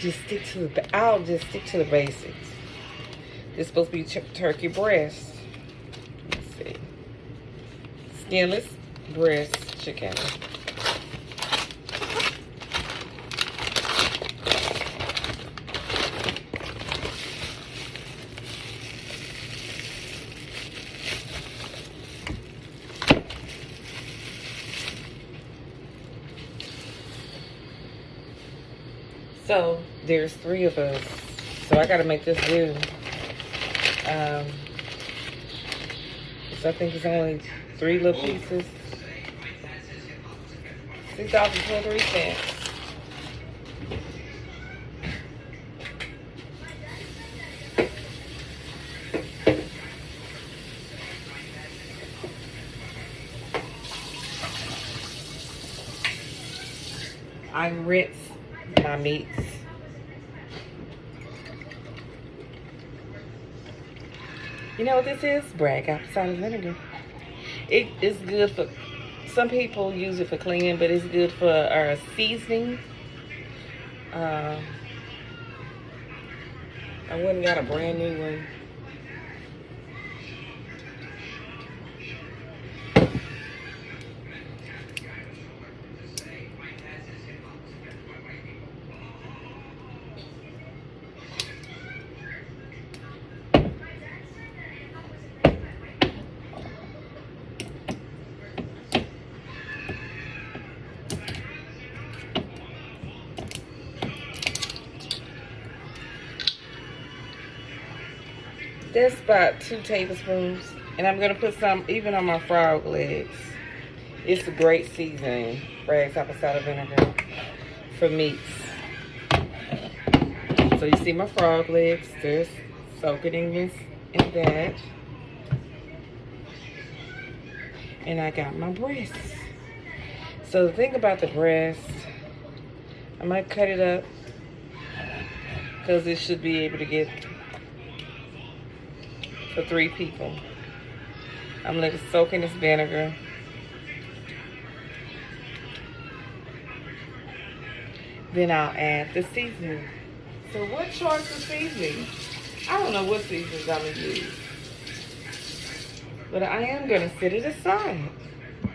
I'll just stick to the basics. This is supposed to be turkey breast. Let's see. Skinless breast chicken. So there's 3 of us. So I gotta make this do. So I think it's only 3 little pieces. $6.23. I rinse my meats. You know what this is? Bragg apple cider vinegar. It is good for, some people use it for cleaning, but it's good for seasoning. I went and got a brand new one. That's about 2 tablespoons. And I'm going to put some even on my frog legs. It's a great seasoning. Bragg apple cider vinegar for meats. So you see my frog legs. They're soaking in this and that. And I got my breast. So the thing about the breast, I might cut it up because it should be able to get for 3 people. I'm gonna let it soak in this vinegar. Then I'll add the seasoning. So what choice of seasoning? I don't know what seasonings I'm gonna use. But I am gonna set it aside.